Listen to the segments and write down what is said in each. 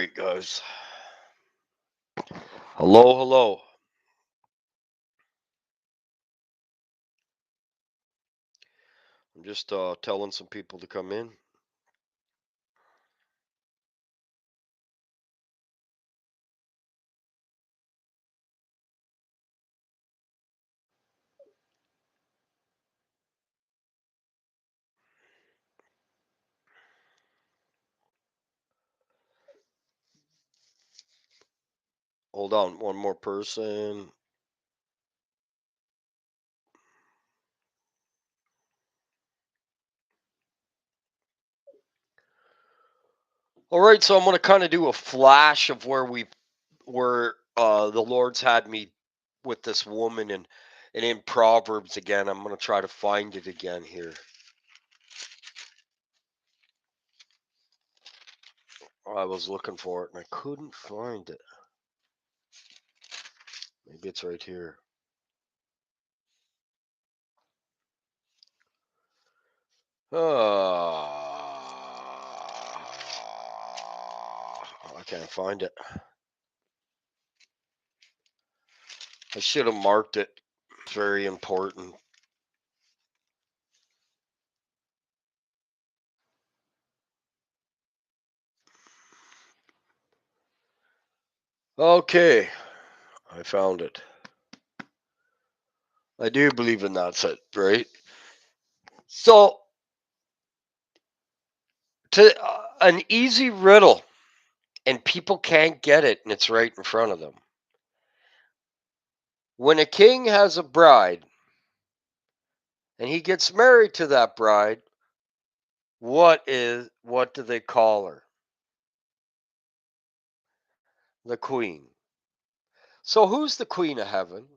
right, guys. Hello, hello. I'm just telling some people to come in. Hold on, one more person. All right, so I'm gonna kind of do a flash of where the Lord's had me with this woman and in Proverbs again. I'm gonna try to find it again here. I was looking for it and I couldn't find it. Maybe it's right here. I can't find it. I should have marked it. It's very important. Okay, I found it. I do believe in that set, right? So, to an easy riddle, and people can't get it, and it's right in front of them. When a king has a bride and he gets married to that bride, what do they call her? The queen. So who's the queen of heaven?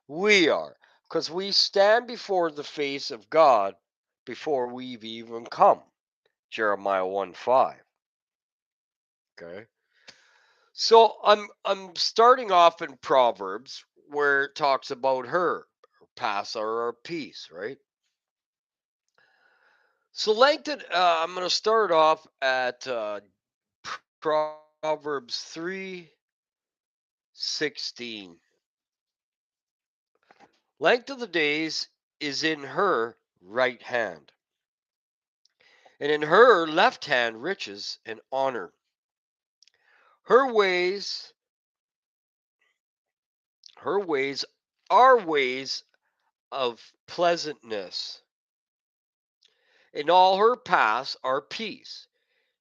We are, because we stand before the face of God before we've even come. Jeremiah 1:5. Okay. So I'm starting off in Proverbs where it talks about her, pass or peace, right? So Langton, I'm going to start off at Proverbs 3:16. Length of the days is in her right hand, and in her left hand riches and honor. Her ways, her ways are ways of pleasantness, and all her paths are peace.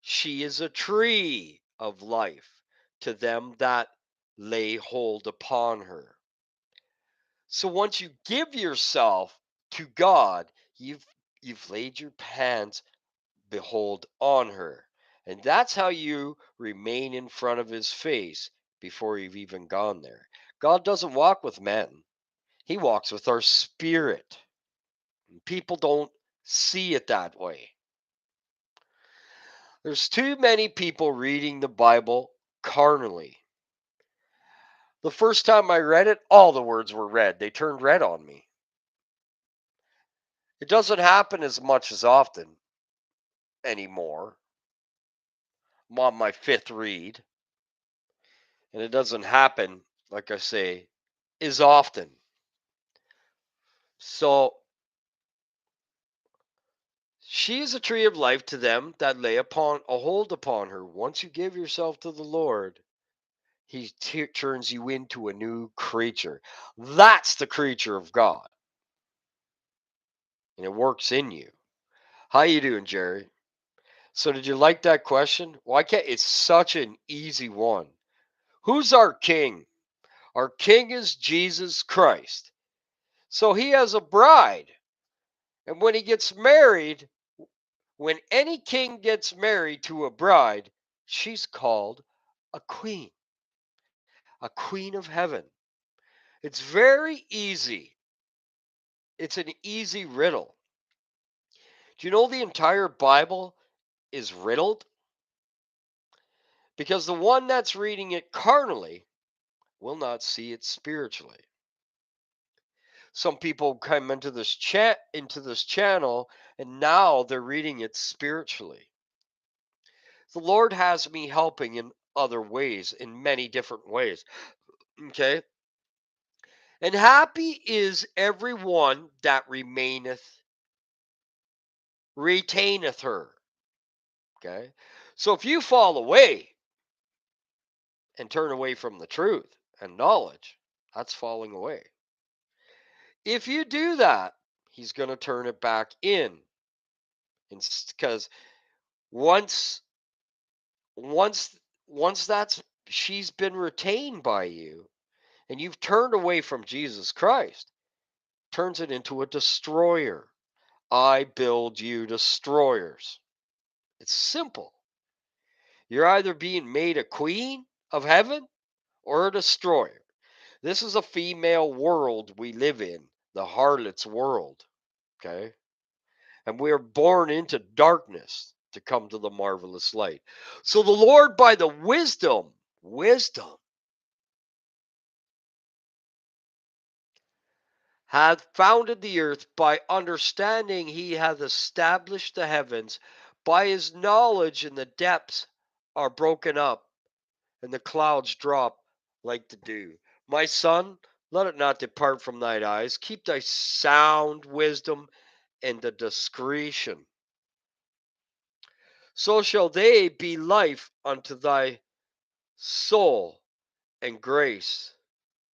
She is a tree of life to them that lay hold upon her. So once you give yourself to God, you've laid your hands behold on her. And that's how you remain in front of his face before you've even gone there. God doesn't walk with men. He walks with our spirit. People don't see it that way. There's too many people reading the Bible carnally. The first time I read it, all the words were red. They turned red on me. It doesn't happen as much as often anymore. I'm on my fifth read, and it doesn't happen, like I say, as often. So she is a tree of life to them that lay upon a hold upon her. Once you give yourself to the Lord, he turns you into a new creature. That's the creature of God, and it works in you. How you doing, Jerry? So did you like that question? Why can't it's such an easy one? Who's our king? Our king is Jesus Christ. So he has a bride. And when he gets married, when any king gets married to a bride, she's called a queen, a queen of heaven. It's very easy. It's an easy riddle. Do you know the entire Bible is riddled? Because the one that's reading it carnally will not see it spiritually. Some people come into this channel and now they're reading it spiritually. The Lord has me helping in other ways, in many different ways. Okay. And happy is every one that retaineth her. Okay. So if you fall away and turn away from the truth and knowledge, that's falling away. If you do that, he's going to turn it back in. Because once once once that's she's been retained by you and you've turned away from Jesus Christ, turns it into a destroyer. I build you destroyers. It's simple. You're either being made a queen of heaven or a destroyer. This is a female world we live in, the harlot's world. Okay. And we are born into darkness to come to the marvelous light. So the Lord, by the wisdom, hath founded the earth. By understanding he hath established the heavens. By his knowledge in the depths are broken up, and the clouds drop like the dew. My son, let it not depart from thine eyes. Keep thy sound wisdom and the discretion. So shall they be life unto thy soul and grace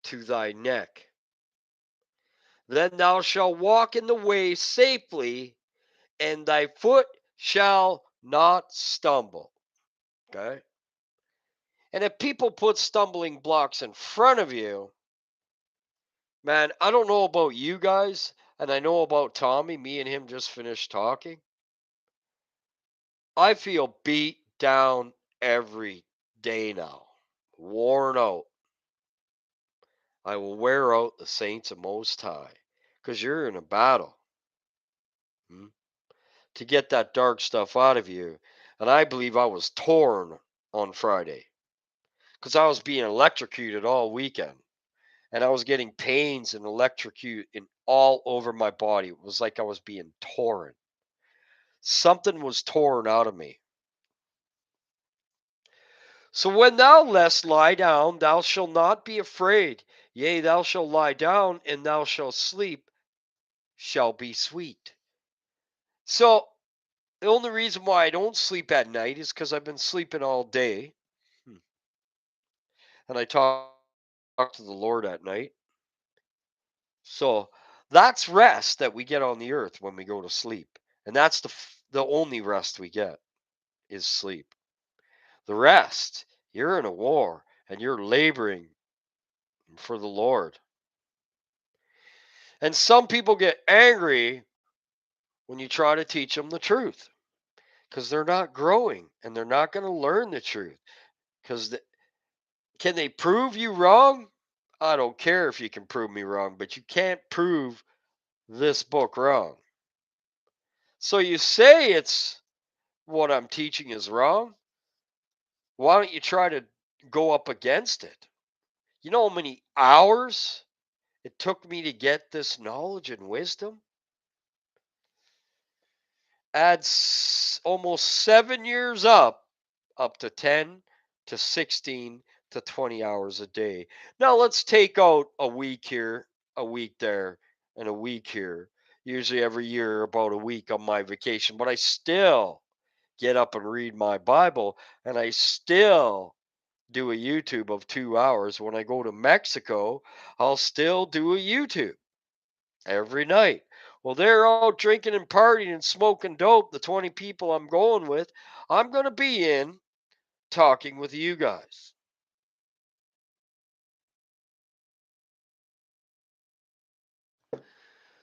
to thy neck. Then thou shalt walk in the way safely, and thy foot shall not stumble. Okay? And if people put stumbling blocks in front of you, man, I don't know about you guys, and I know about Tommy. Me and him just finished talking. I feel beat down every day now, worn out. I will wear out the saints of Most High, because you're in a battle, hmm, to get that dark stuff out of you. And I believe I was torn on Friday because I was being electrocuted all weekend, and I was getting pains and electrocute in all over my body. It was like I was being torn. Something was torn out of me. So when thou lest lie down, thou shalt not be afraid. Yea, thou shalt lie down, and thou shalt sleep, shall be sweet. So the only reason why I don't sleep at night is because I've been sleeping all day. Hmm. And I talk to the Lord at night. So that's rest that we get on the earth when we go to sleep. And that's the only rest we get is sleep. The rest, you're in a war and you're laboring for the Lord. And some people get angry when you try to teach them the truth because they're not growing and they're not going to learn the truth. Because can they prove you wrong? I don't care if you can prove me wrong, but you can't prove this book wrong. So you say it's what I'm teaching is wrong. Why don't you try to go up against it? You know how many hours it took me to get this knowledge and wisdom? Add almost 7 years up to 10 to 16 to 20 hours a day. Now let's take out a week here, a week there, and a week here. Usually every year, about a week on my vacation, but I still get up and read my Bible, and I still do a YouTube of 2 hours. When I go to Mexico, I'll still do a YouTube every night. Well, they're all drinking and partying and smoking dope, the 20 people I'm going with. I'm going to be in talking with you guys.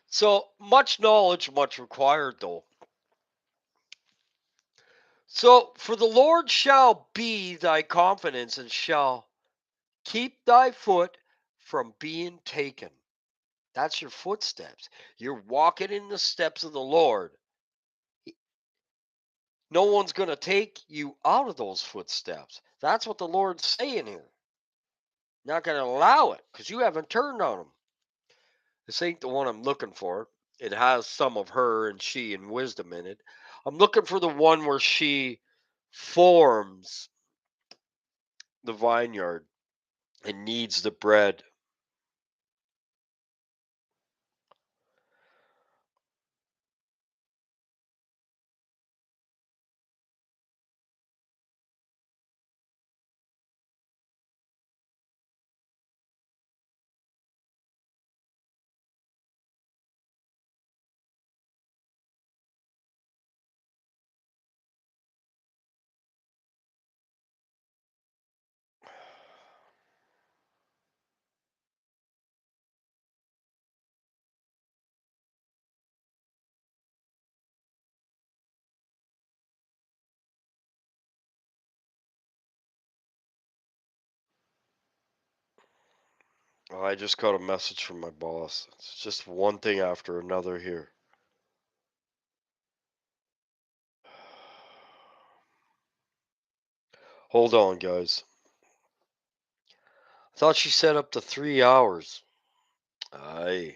So much knowledge, much required, though. So, for the Lord shall be thy confidence and shall keep thy foot from being taken. That's your footsteps. You're walking in the steps of the Lord. No one's going to take you out of those footsteps. That's what the Lord's saying here. Not going to allow it because you haven't turned on him. This ain't the one I'm looking for. It has some of her and she and wisdom in it. I'm looking for the one where she forms the vineyard and needs the bread. Oh, I just got a message from my boss. It's just one thing after another here. Hold on, guys. I thought she set up to 3 hours. Aye.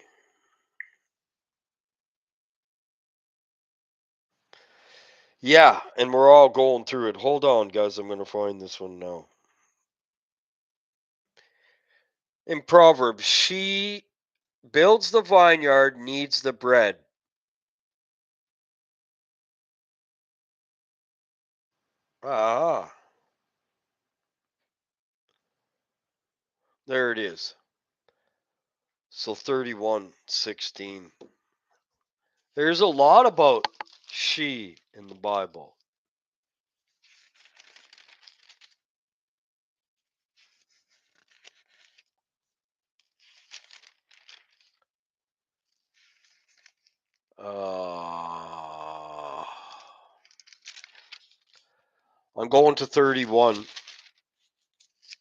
Yeah, and we're all going through it. Hold on, guys. I'm going to find this one now. In Proverbs, she builds the vineyard, needs the bread. Ah, there it is. So 31:16. There's a lot about she in the Bible. Uh, I'm going to 31.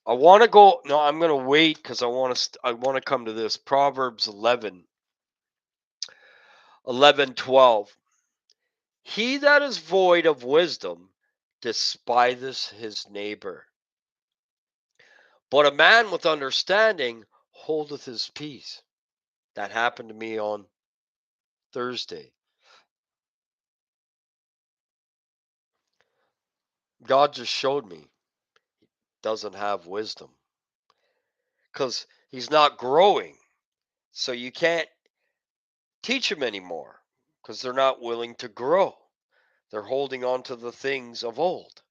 I want to go. No, I'm going to wait because I want to. I want to come to this Proverbs 11:12. He that is void of wisdom despiseth his neighbor, but a man with understanding holdeth his peace. That happened to me on Thursday. God just showed me he doesn't have wisdom because he's not growing. So you can't teach him anymore because they're not willing to grow. They're holding on to the things of old,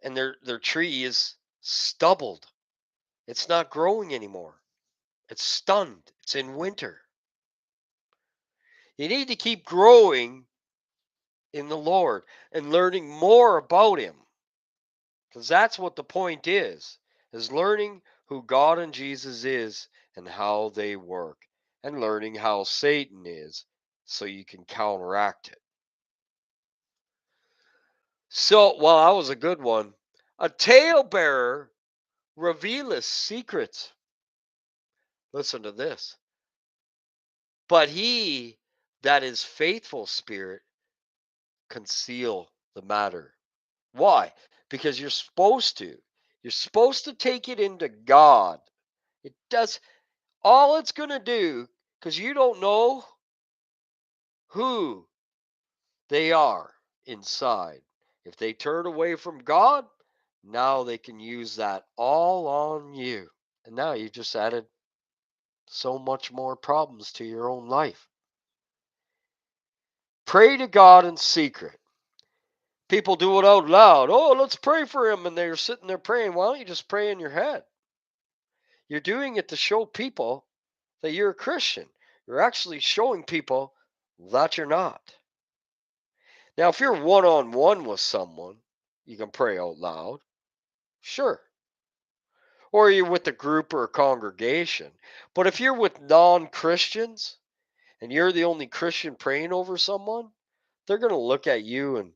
and their tree is stubbled. It's not growing anymore. It's stunned. It's in winter. You need to keep growing in the Lord and learning more about him, because that's what the point is learning who God and Jesus is and how they work, and learning how Satan is so you can counteract it. So, well, that was a good one. A talebearer revealeth secrets. Listen to this. But he that is faithful spirit conceal the matter. Why? Because you're supposed to. You're supposed to take it into God. It does all it's going to do, because you don't know who they are inside. If they turn away from God, now they can use that all on you. And now you just added so much more problems to your own life. Pray to God in secret. People do it out loud. Oh, let's pray for him. And they're sitting there praying. Why don't you just pray in your head? You're doing it to show people that you're a Christian. You're actually showing people that you're not. Now, if you're one on one with someone, you can pray out loud. Sure. Or you're with a group or a congregation. But if you're with non Christians and you're the only Christian praying over someone, they're going to look at you and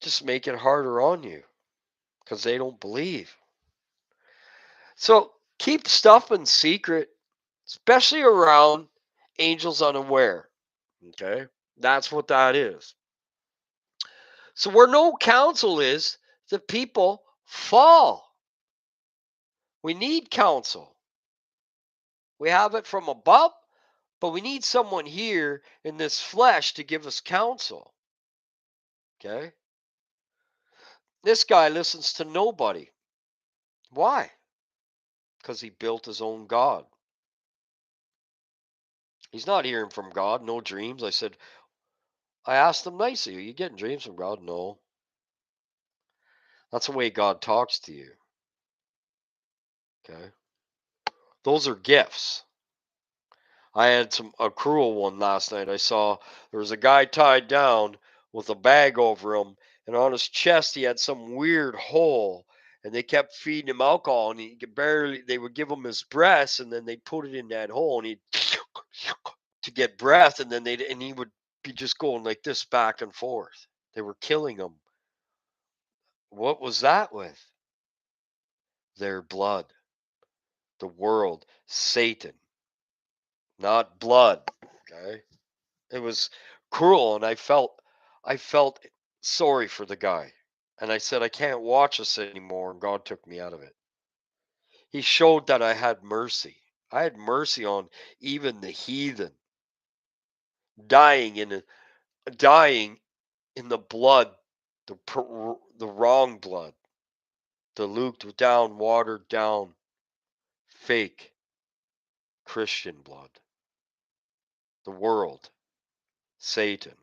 just make it harder on you because they don't believe. So keep stuff in secret, especially around angels unaware. Okay? That's what that is. So where no counsel is, the people fall. We need counsel. We have it from above, but we need someone here in this flesh to give us counsel. Okay? This guy listens to nobody. Why? Because he built his own God. He's not hearing from God, no dreams. I asked him nicely, are you getting dreams from God? No. That's the way God talks to you. Okay. Those are gifts. I had a cruel one last night. I saw there was a guy tied down with a bag over him, and on his chest he had some weird hole. And they kept feeding him alcohol, and he could barely. They would give him his breath, and then they put it in that hole, and he to get breath, and then he would be just going like this back and forth. They were killing him. What was that with? Their blood, the world, Satan, not blood. Okay. It was cruel, and I felt sorry for the guy. And I said, I can't watch this anymore, and God took me out of it. He showed that I had mercy. I had mercy on even the heathen, dying in dying in the blood, the wrong blood, dilute down, watered down, fake Christian blood. The world, Satan,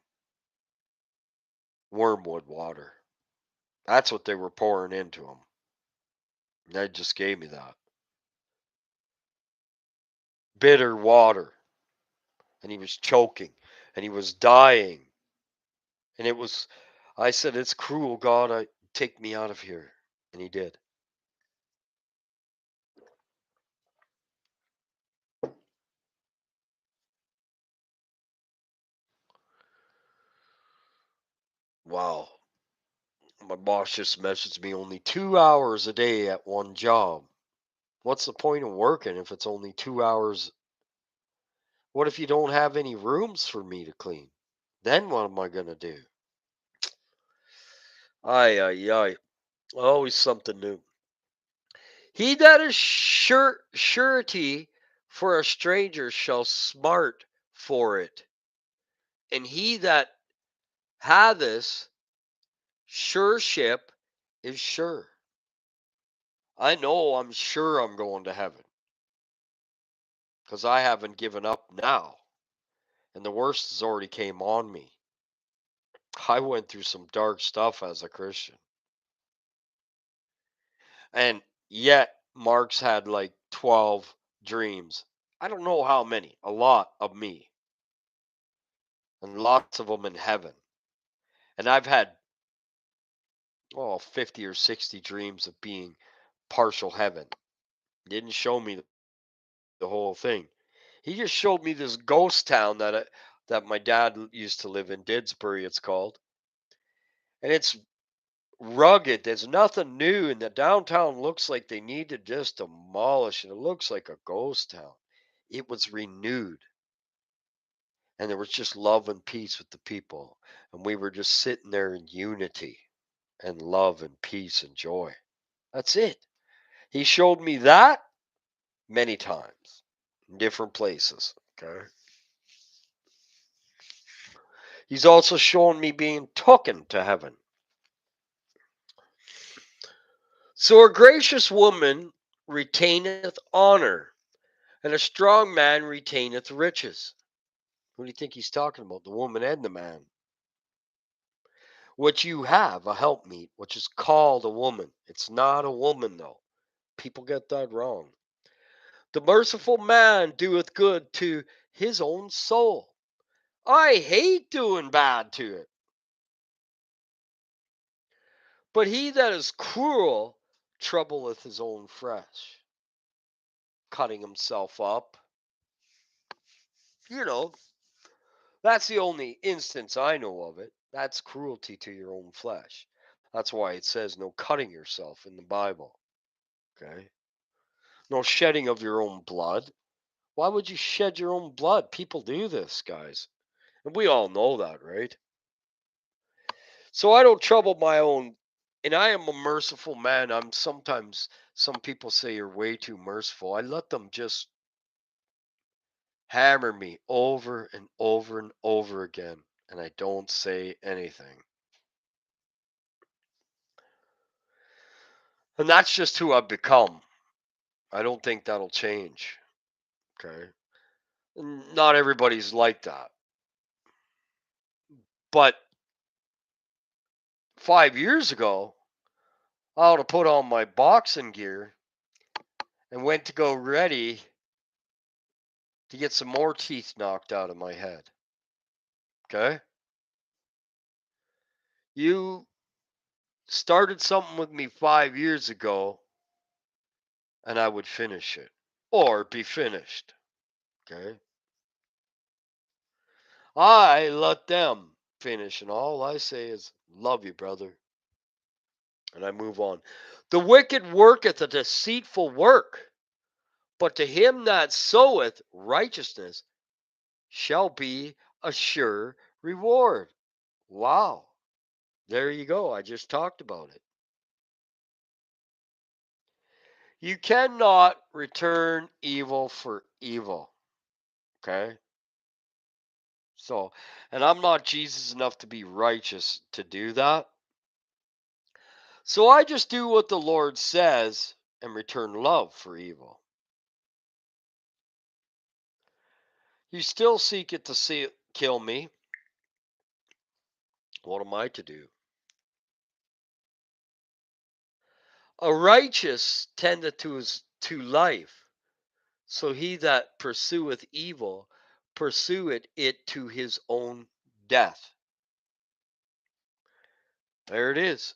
wormwood water. That's what they were pouring into him. That just gave me that. Bitter water. And he was choking and he was dying. And I said, it's cruel, God. Take me out of here. And he did. Wow. My boss just messaged me only 2 hours a day at one job. What's the point of working if it's only 2 hours? What if you don't have any rooms for me to clean? Then what am I going to do? Ay, ay, ay. Always something new. He that is surety for a stranger shall smart for it. And he that hatheth sureship is sure. I know I'm sure I'm going to heaven because I haven't given up now. And the worst has already came on me. I went through some dark stuff as a Christian. And yet, Mark's had like 12 dreams. I don't know how many, a lot of me, and lots of them in heaven. And I've had, 50 or 60 dreams of being partial heaven. Didn't show me the whole thing. He just showed me this ghost town that my dad used to live in, Didsbury, it's called. And it's rugged. There's nothing new, and the downtown looks like they need to just demolish it. It looks like a ghost town. It was renewed, and there was just love and peace with the people, and we were just sitting there in unity and love and peace and joy. That's it. He showed me that many times in different places. Okay. He's also shown me being taken to heaven. So a gracious woman retaineth honor, and a strong man retaineth riches. Who do you think he's talking about? The woman and the man. What you have, a helpmeet, which is called a woman. It's not a woman, though. People get that wrong. The merciful man doeth good to his own soul. I hate doing bad to it. But he that is cruel troubleth his own flesh, cutting himself up. You know, that's the only instance I know of it. That's cruelty to your own flesh. That's why it says no cutting yourself in the Bible. Okay? No shedding of your own blood. Why would you shed your own blood? People do this, guys. And we all know that, right? So I don't trouble my own, and I am a merciful man. I'm sometimes, some people say you're way too merciful. I let them just hammer me over and over and over again, and I don't say anything. And that's just who I've become. I don't think that'll change. Okay. Not everybody's like that. But 5 years ago, I would have put on my boxing gear and went to go ready to get some more teeth knocked out of my head. Okay. You started something with me 5 years ago, and I would finish it or be finished. Okay. I let them finish, and all I say is, love you, brother. And I move on. The wicked worketh a deceitful work, but to him that soweth righteousness shall be a sure reward. Wow. There you go. I just talked about it. You cannot return evil for evil. Okay. So, and I'm not Jesus enough to be righteous to do that. So I just do what the Lord says and return love for evil. You still seek it to kill me. What am I to do? A righteous tendeth to life, so he that pursueth evil pursueth it to his own death. There it is.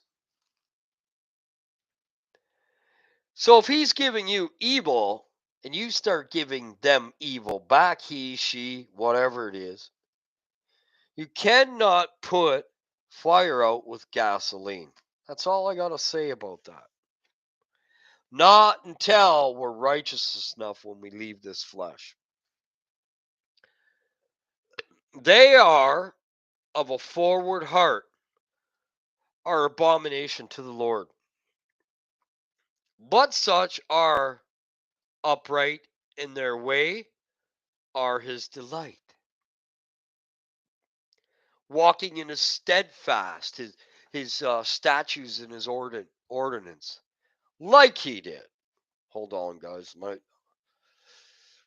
So if he's giving you evil and you start giving them evil back, he, she, whatever it is, you cannot put fire out with gasoline. That's all I got to say about that. Not until we're righteous enough when we leave this flesh. They are of a forward heart, are abomination to the Lord. But such are upright in their way are his delight. Walking in his steadfast, his statutes and his ordinance, like he did. Hold on, guys.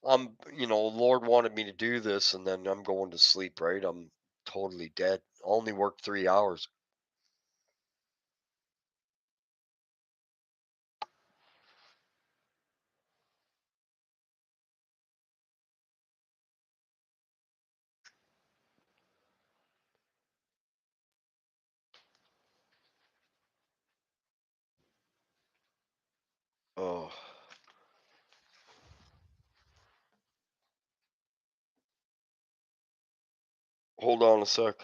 Lord wanted me to do this, and then I'm going to sleep. Right? I'm totally dead. Only worked 3 hours. Oh, hold on a sec.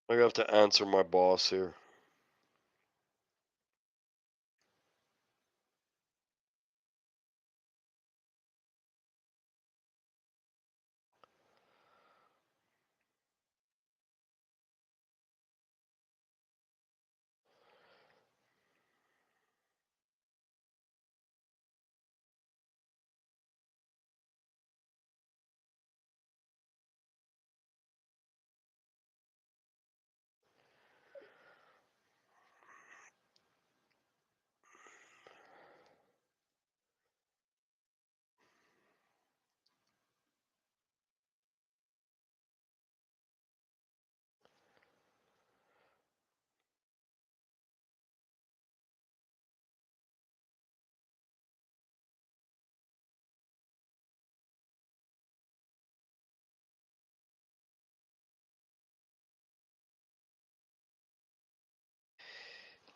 I have to answer my boss here.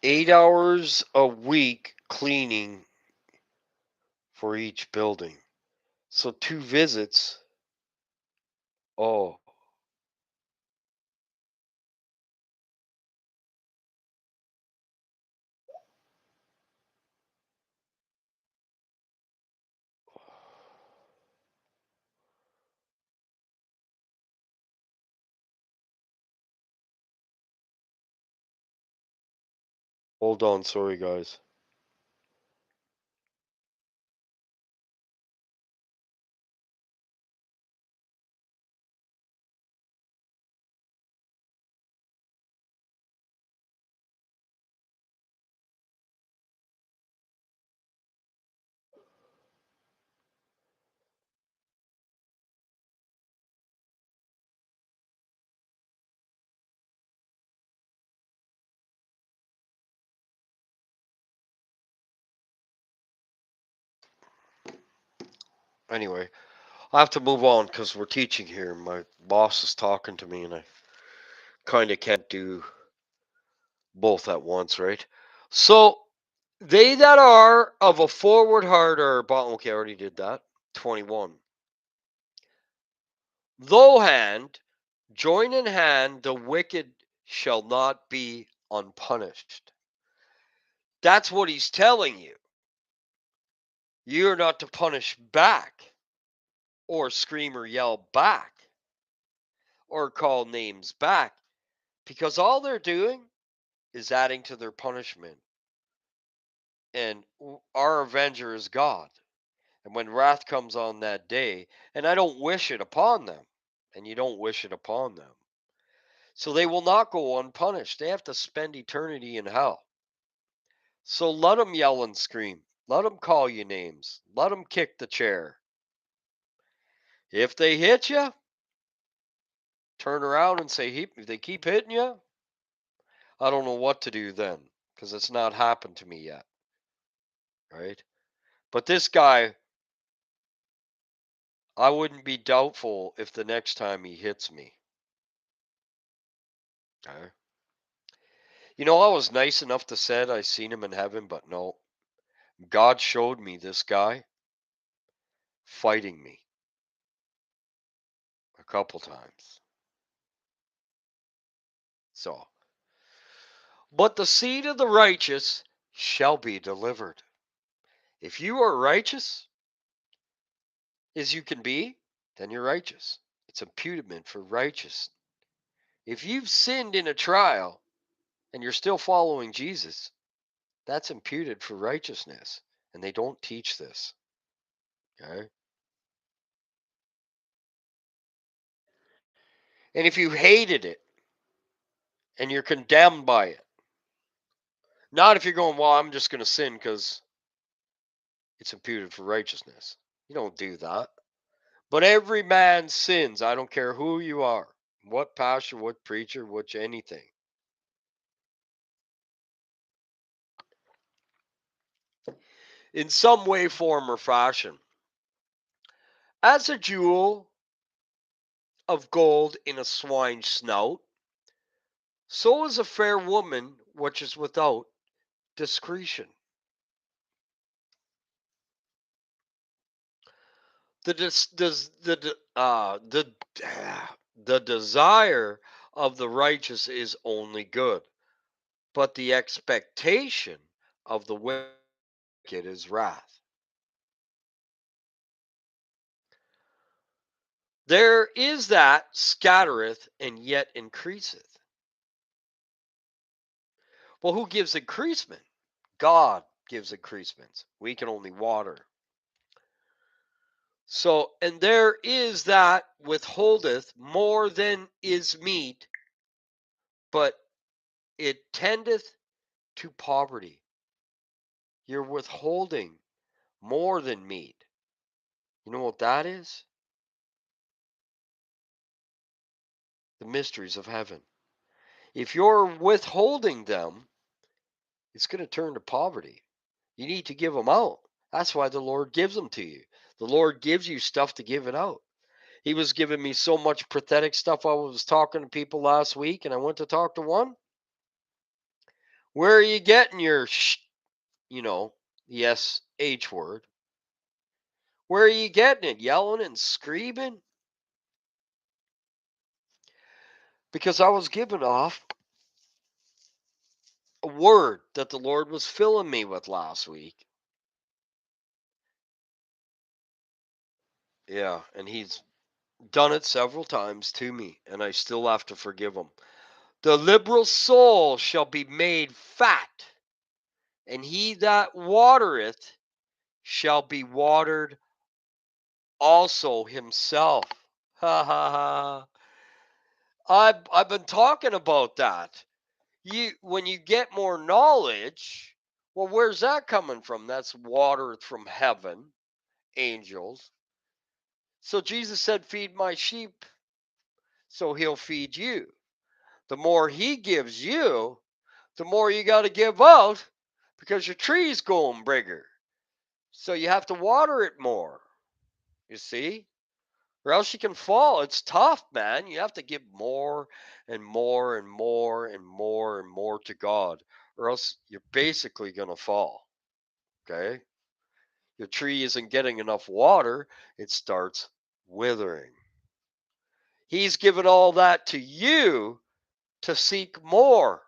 8 hours a week cleaning for each building. So 2 visits. Oh, hold on. Sorry, guys. Anyway, I have to move on because we're teaching here. My boss is talking to me, and I kind of can't do both at once, right? So, they that are of a forward heart are okay, I already did that. 21. Though hand, join in hand, the wicked shall not be unpunished. That's what he's telling you. You're not to punish back, or scream or yell back, or call names back, because all they're doing is adding to their punishment. And our avenger is God. And when wrath comes on that day, and I don't wish it upon them, and you don't wish it upon them, so they will not go unpunished. They have to spend eternity in hell. So let them yell and scream. Let them call you names. Let them kick the chair. If they hit you, turn around and say, if they keep hitting you, I don't know what to do then, because it's not happened to me yet. Right? But this guy, I wouldn't be doubtful if the next time he hits me. Okay? I was nice enough to say I seen him in heaven, but no. God showed me this guy fighting me a couple times. So, but the seed of the righteous shall be delivered. If you are righteous as you can be, then you're righteous. It's imputement for righteous. If you've sinned in a trial and you're still following Jesus, that's imputed for righteousness. And they don't teach this. Okay? And if you hated it and you're condemned by it, not if you're going, well, I'm just going to sin because it's imputed for righteousness. You don't do that. But every man sins. I don't care who you are, what pastor, what preacher, which anything. In some way, form, or fashion. As a jewel of gold in a swine's snout, so is a fair woman which is without discretion. The the desire of the righteous is only good, but the expectation of the wicked is wrath. There is that scattereth and yet increaseth. Well, who gives increasement? God gives increasements. We can only water. So, and there is that withholdeth more than is meet, but it tendeth to poverty. You're withholding more than meat. You know what that is? The mysteries of heaven. If you're withholding them, it's going to turn to poverty. You need to give them out. That's why the Lord gives them to you. The Lord gives you stuff to give it out. He was giving me so much pathetic stuff. I was talking to people last week, and I went to talk to one. Where are you getting your the SH word? Where are you getting it? Yelling and screaming? Because I was giving off a word that the Lord was filling me with last week. Yeah, and He's done it several times to me, and I still have to forgive Him. The liberal soul shall be made fat, and he that watereth shall be watered also himself. Ha ha ha. I've been talking about that. When you get more knowledge, well, where's that coming from? That's water from heaven, angels. So Jesus said, "Feed my sheep," so He'll feed you. The more He gives you, the more you got to give out because your tree's going bigger. So you have to water it more. You see? Or else you can fall. It's tough, man. You have to give more and more and more and more and more to God, or else you're basically going to fall. Okay? Your tree isn't getting enough water, it starts withering. He's given all that to you to seek more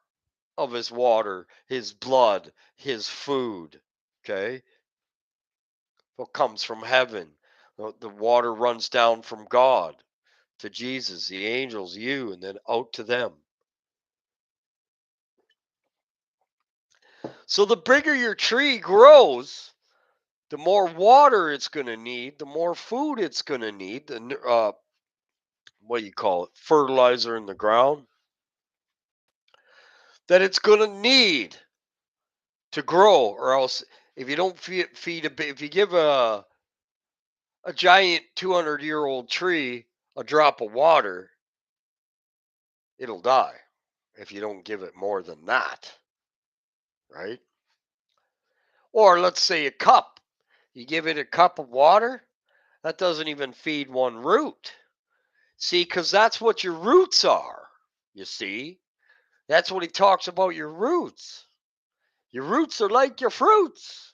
of his water, his blood, his food. Okay? What comes from heaven? The water runs down from God to Jesus, the angels, you, and then out to them. So the bigger your tree grows, the more water it's going to need, the more food it's going to need, the what do you call it, fertilizer in the ground that it's going to need to grow, or else if you don't if you give a giant 200-year-old tree a drop of water, it'll die if you don't give it more than that, right? Or let's say a cup. You give it a cup of water, that doesn't even feed one root. See, because that's what your roots are. You see, that's what he talks about, your roots. Your roots are like your fruits.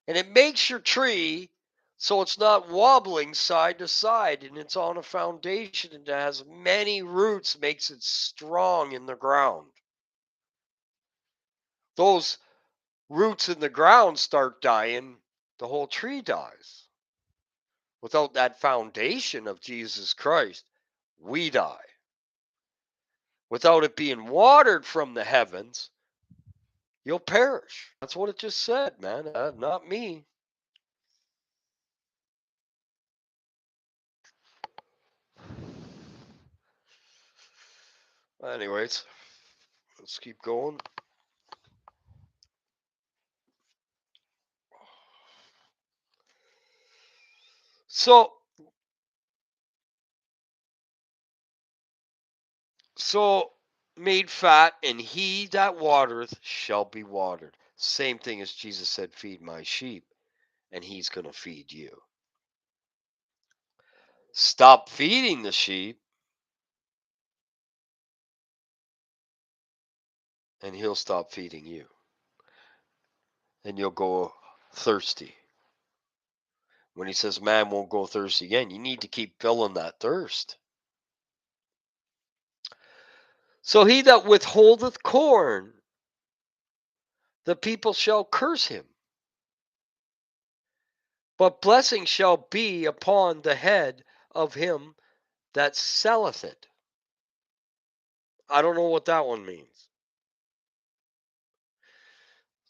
And it makes your tree so it's not wobbling side to side, and it's on a foundation and it has many roots, makes it strong in the ground. Those roots in the ground start dying, the whole tree dies. Without that foundation of Jesus Christ, we die. Without it being watered from the heavens, you'll perish. That's what it just said, man. Not me. Anyways, let's keep going. So, so made fat, and he that watereth shall be watered. Same thing as Jesus said, feed my sheep, and he's going to feed you. Stop feeding the sheep, and he'll stop feeding you. And you'll go thirsty. When he says man won't go thirsty again, you need to keep filling that thirst. So he that withholdeth corn, the people shall curse him. But blessing shall be upon the head of him that selleth it. I don't know what that one means.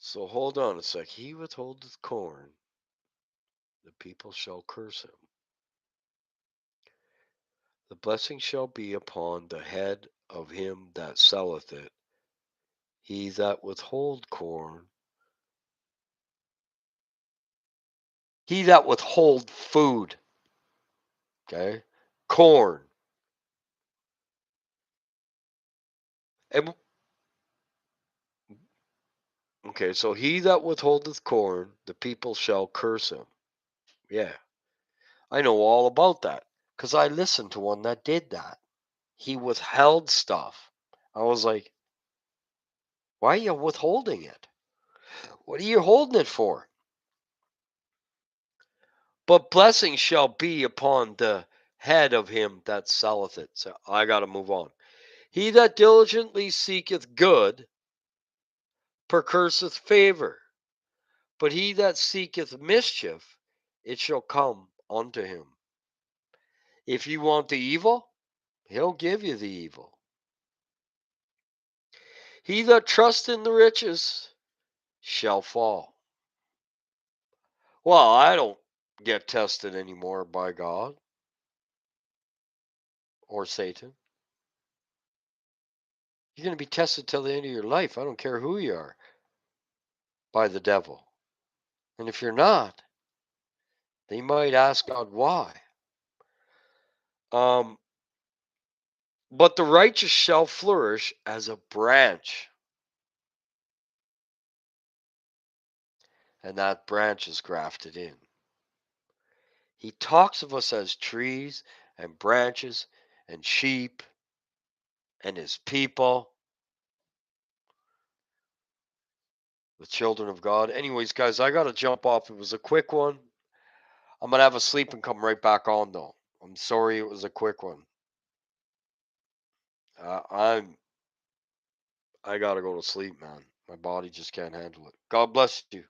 So hold on a sec. He withholdeth corn, the people shall curse him. The blessing shall be upon the head of him that selleth it. He that withhold corn, he that withhold food, okay, corn. And okay, so he that withholdeth corn, the people shall curse him. Yeah, I know all about that because I listened to one that did that. He withheld stuff. I was like, why are you withholding it? What are you holding it for? But blessing shall be upon the head of him that selleth it. So I got to move on. He that diligently seeketh good percurseth favor, but he that seeketh mischief, it shall come unto him. If you want the evil, he'll give you the evil. He that trusts in the riches shall fall. Well, I don't get tested anymore by God or Satan. You're going to be tested till the end of your life. I don't care who you are, by the devil. And if you're not, they might ask God why. Um, but the righteous shall flourish as a branch, and that branch is grafted in. He talks of us as trees and branches and sheep and his people, the children of God. Anyways, guys, I got to jump off. It was a quick one. I'm going to have a sleep and come right back on, though. I'm sorry it was a quick one. Uh, I'm I got to go to sleep, man. My body just can't handle it. God bless you.